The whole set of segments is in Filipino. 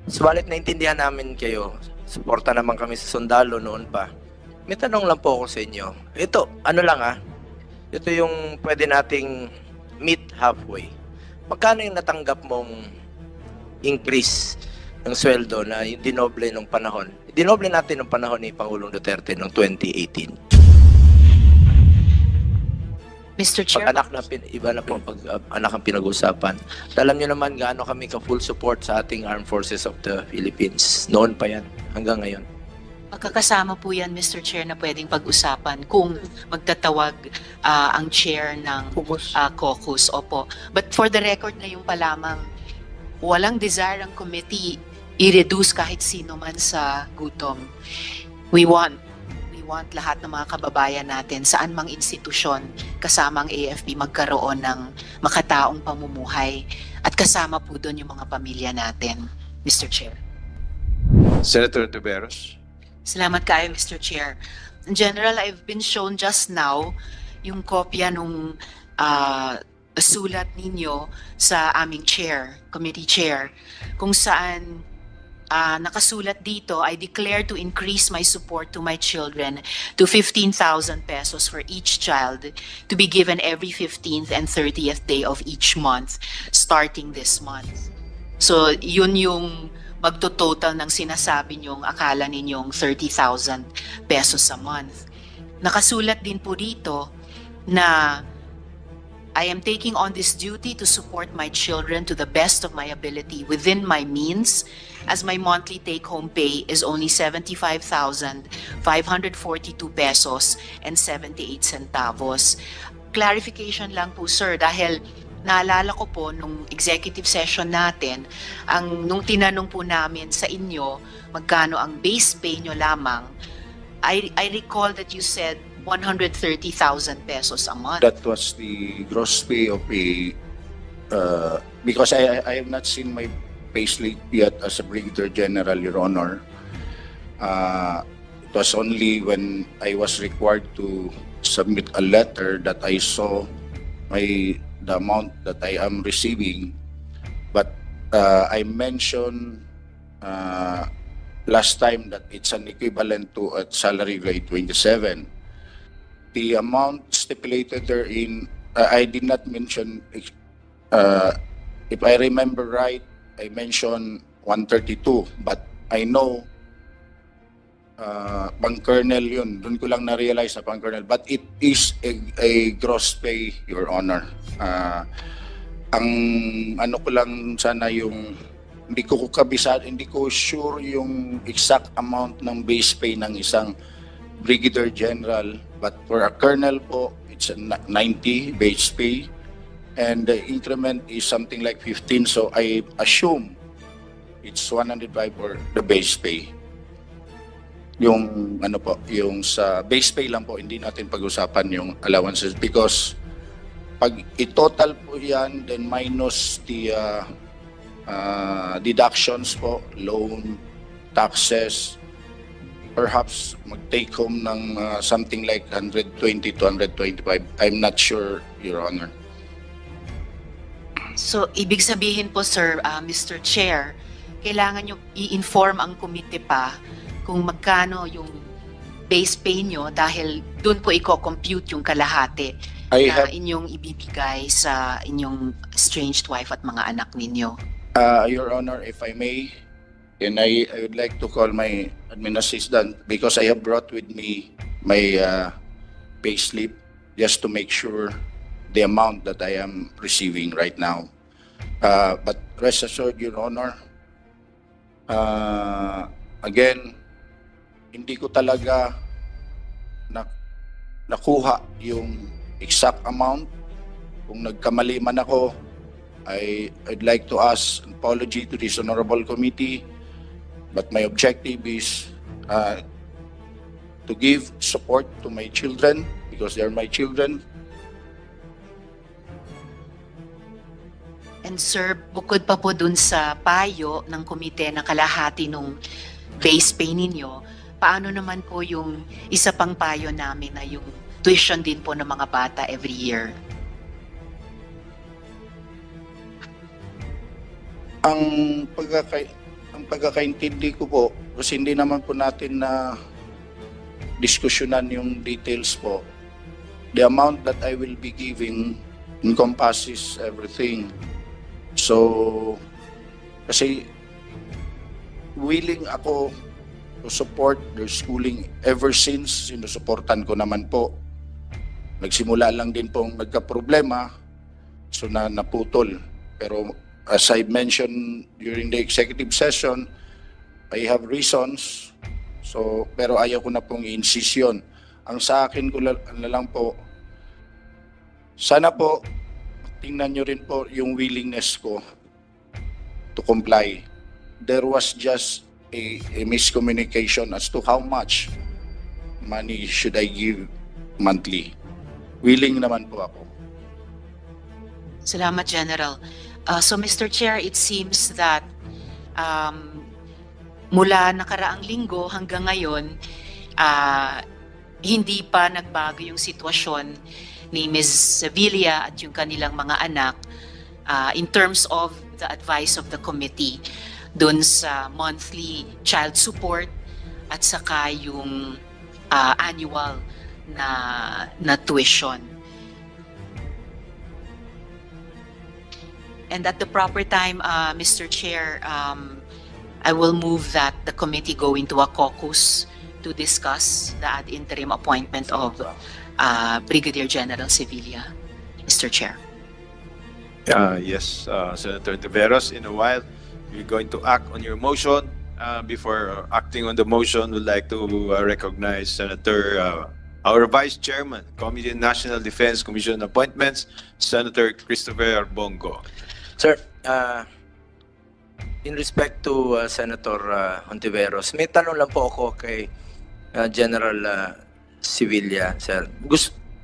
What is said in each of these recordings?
Subalit naintindihan namin kayo. Suporta naman kami sa sundalo noon pa. May tanong lang po ako sa inyo. Ito, ano lang ito yung pwede nating meet halfway. Magkano yung natanggap mong increase ng sweldo na yung dinoble nung panahon? Dinoble natin nung panahon ni Pangulong Duterte noong 2018. Mr. Chair, Pag anak na iba na po pag anak ang pinag-usapan. Alam niyo naman gaano kami ka full support sa ating Armed Forces of the Philippines. Noon pa yan hanggang ngayon. magkakasama po yan, Mr. Chair, na pwedeng pag-usapan kung magtatawag ang chair ng caucus. Opo. But for the record ngayon pa lamang, walang desire ang committee i-reduce kahit sino man sa gutom. We want lahat ng mga kababayan natin, saan mang institusyon, kasama ang AFP, magkaroon ng makataong pamumuhay. At kasama po doon yung mga pamilya natin, Mr. Chair. Senator Tiveros. Salamat kayo, Mr. Chair. In general, I've been shown just now yung kopya nung sulat ninyo sa aming chair, committee chair, kung saan nakasulat dito, I declare to increase my support to my children to 15,000 pesos for each child to be given every 15th and 30th day of each month starting this month. So, yun yung magto-total ng sinasabi nyong akala ninyong 30,000 pesos a month. Nakasulat din po dito na I am taking on this duty to support my children to the best of my ability within my means, as my monthly take-home pay is only 75,542 pesos and 78 centavos. Clarification lang po, sir, dahil naalala ko po nung executive session natin, nung tinanong po namin sa inyo magkano ang base pay nyo lamang, I recall that you said 130,000 pesos a month. That was the gross pay of because I have not seen my payslip yet as a Brigadier General, Your Honor. It was only when I was required to submit a letter that I saw the amount that I am receiving. But I mentioned last time that it's an equivalent to a salary grade 27. The amount stipulated therein, I did not mention, if I remember right, I mentioned 132, but I know pang colonel yun, dun ko lang na-realize na pang colonel, but it is a gross pay, Your Honor. Ang ano ko lang sana yung, hindi ko kabisado, hindi ko sure yung exact amount ng base pay ng isang Brigadier General, but for a colonel po, it's a 90 base pay, and the increment is something like 15, so I assume it's 105 for the base pay. Yung ano po, yung sa base pay lang po, hindi natin pag-usapan yung allowances because pag i-total po yan, then minus the deductions po, loan, taxes, perhaps mag-take home ng something like 120 to 125. I'm not sure, Your Honor. So, ibig sabihin po, sir, Mr. Chair, kailangan nyo i-inform ang komite pa kung magkano yung base pay nyo dahil doon po i-compute yung kalahati na inyong ibibigay sa inyong estranged wife at mga anak ninyo. Your Honor, if I may, and I would like to call my admin assistant because I have brought with me my pay slip just to make sure the amount that I am receiving right now. But rest assured, Your Honor, again, hindi ko talaga nakuha yung exact amount. Kung nagkamali man ako, I'd like to ask an apology to this honorable committee. But my objective is to give support to my children because they are my children. And sir, bukod pa po dun sa payo ng komite na kalahati nung base pay ninyo, paano naman po yung isa pang payo namin na yung tuition din po ng mga bata every year? Ang ang pagkakaintindi ko po, kasi hindi naman po natin na diskusyonan yung details po. The amount that I will be giving encompasses everything. So, kasi willing ako to support their schooling ever since sinusuportan ko naman po. Nagsimula lang din pong nagka-problema, so naputol. Pero as I mentioned during the executive session, I have reasons. So, pero ayaw ko na pong i-insist yun. Ang sa akin ko na lang po, sana po, tingnan nyo rin po yung willingness ko to comply. There was just a miscommunication as to how much money should I give monthly. Willing naman po ako. Salamat, General. So, Mr. Chair, it seems that mula nakaraang linggo hanggang ngayon, hindi pa nagbago yung sitwasyon ni Ms. Sevilla at yung kanilang mga anak in terms of the advice of the committee dun sa monthly child support at saka yung annual na tuition. And at the proper time, Mr. Chair, I will move that the committee go into a caucus to discuss the ad interim appointment of Brigadier General Sevilla. Mr. Chair. Yes, Senator Tiveros, in a while, we're going to act on your motion. Before acting on the motion, we'd like to recognize Senator, our Vice Chairman, Committee on National Defense Commission Appointments, Senator Christopher Bongo. Sir, in respect to Senator Hontiveros, may tanong lang po ako kay General Sevilla, sir.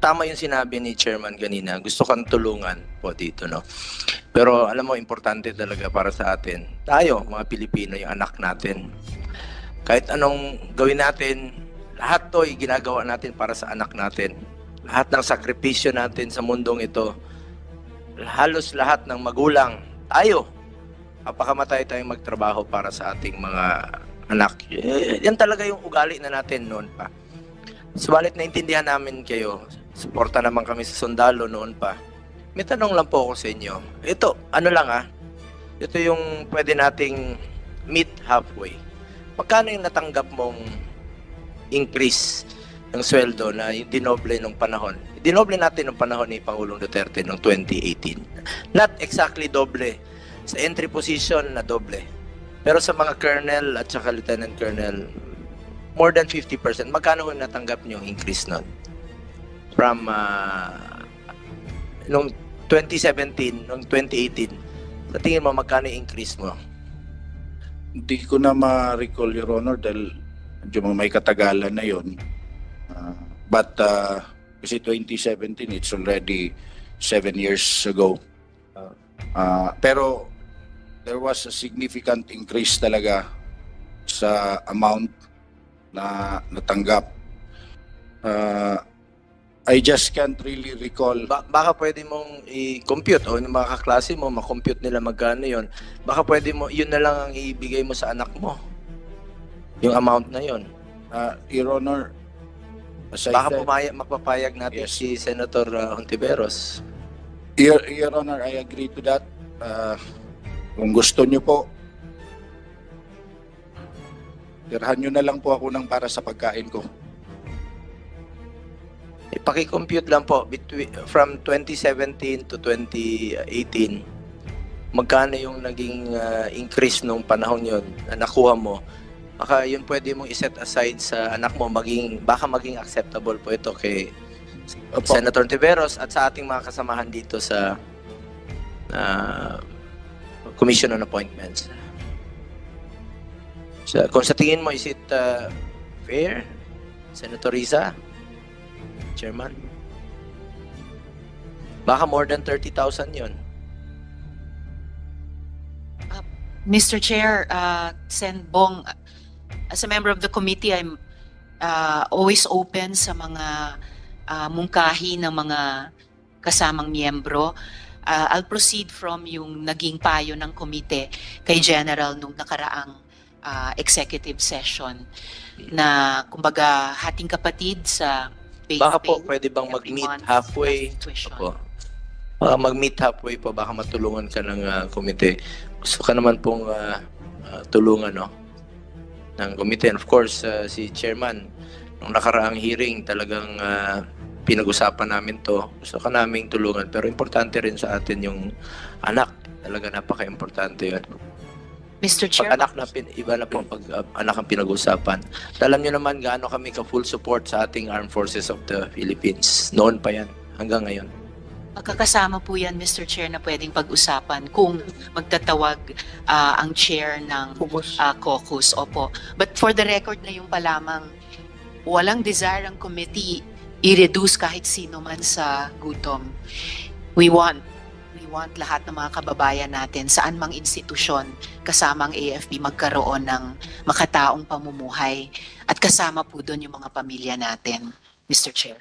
Tama yung sinabi ni Chairman kanina. Gusto kang tulungan po dito, no? Pero alam mo, importante talaga para sa atin. Tayo, mga Pilipino, yung anak natin. Kahit anong gawin natin, lahat to ginagawa natin para sa anak natin. Lahat ng sakripisyo natin sa mundong ito, halos lahat ng magulang, tayo, kapakamatay tayong magtrabaho para sa ating mga anak. Yan talaga yung ugali na natin noon pa. Subalit naintindihan namin kayo. Suporta naman kami sa sundalo noon pa. May tanong lang po ako sa inyo. Ito, ano lang ito yung pwede nating meet halfway. Magkano yung natanggap mong increase ng sweldo na yung dinoble nung panahon? Dinoble natin nung panahon ni Pangulong Duterte noong 2018. Not exactly doble. Sa entry position na doble. Pero sa mga colonel at saka lieutenant colonel, more than 50%. Magkano yung natanggap nyo increase nun? From nung 2017, nung 2018, sa tingin mo magkano yung increase mo? Hindi ko na ma-recall, Your Honor, dahil medyo may katagalan na yun. But kasi 2017, it's already 7 years ago. Pero there was a significant increase talaga sa amount na natanggap. I just can't really recall. Baka pwede mong i-compute o yung mga kaklase mo, ma-compute nila magkano yon. Baka pwede mo, yun na lang ang ibigay mo sa anak mo. Yung amount na yon. Your Honor, as I Baka said, magpapayag natin Yes. si Senator Hontiveros. Your Honor, I agree to that. Kung gusto nyo po, tirahan nyo na lang po ako ng para sa pagkain ko. Ipaki-compute lang po from 2017 to 2018. Magkano yung naging increase nung panahon yon na nakuha mo? Baka yun pwede mong iset aside sa anak mo, baka maging acceptable po ito kay Opo. Senator Tiveros at sa ating mga kasamahan dito sa Commission on Appointments. So, kung sa tingin mo, is it fair? Senator Riza? Chairman? Baka more than 30,000 yun. Mr. Chair, Sen Bong, as a member of the committee, I'm always open sa mga mungkahi ng mga kasamang miyembro. I'll proceed from yung naging payo ng komite kay General nung nakaraang executive session na kumbaga hating kapatid sa base Baka po pay pwede bang every mag-meet month halfway? plus tuition. Opo. Baka mag-meet halfway po, baka matulungan ka ng komite. Gusto ka naman pong tulungan, no? Ng komite. And of course, si Chairman, nung nakaraang hearing, talagang pinag-usapan namin to. Gusto ka naming tulungan. Pero importante rin sa atin yung anak. Talaga napaka-importante yun. Mr. Pag Chair, anak na, iba na po pag anak ang pinag-usapan. Alam nyo naman gaano kami ka-full support sa ating Armed Forces of the Philippines. Noon pa yan, hanggang ngayon. magkakasama po yan, Mr. Chair, na pwedeng pag-usapan kung magtatawag ang chair ng caucus. Opo. But for the record na yung pa lamang, walang desire ang committee i-reduce kahit sino man sa gutom. We want lahat ng mga kababayan natin saan mang institusyon kasama ang AFP magkaroon ng makataong pamumuhay at kasama po doon yung mga pamilya natin, Mr. Chair.